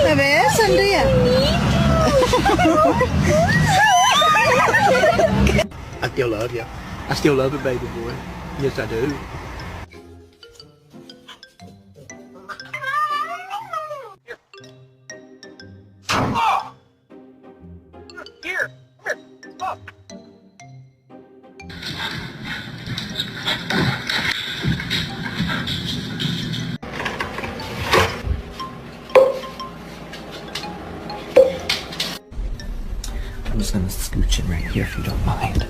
Bebé, sonríe. I still love you. I still love you, baby boy. Yes, I do. Here. Up. I'm just gonna scooch in right here if you don't mind.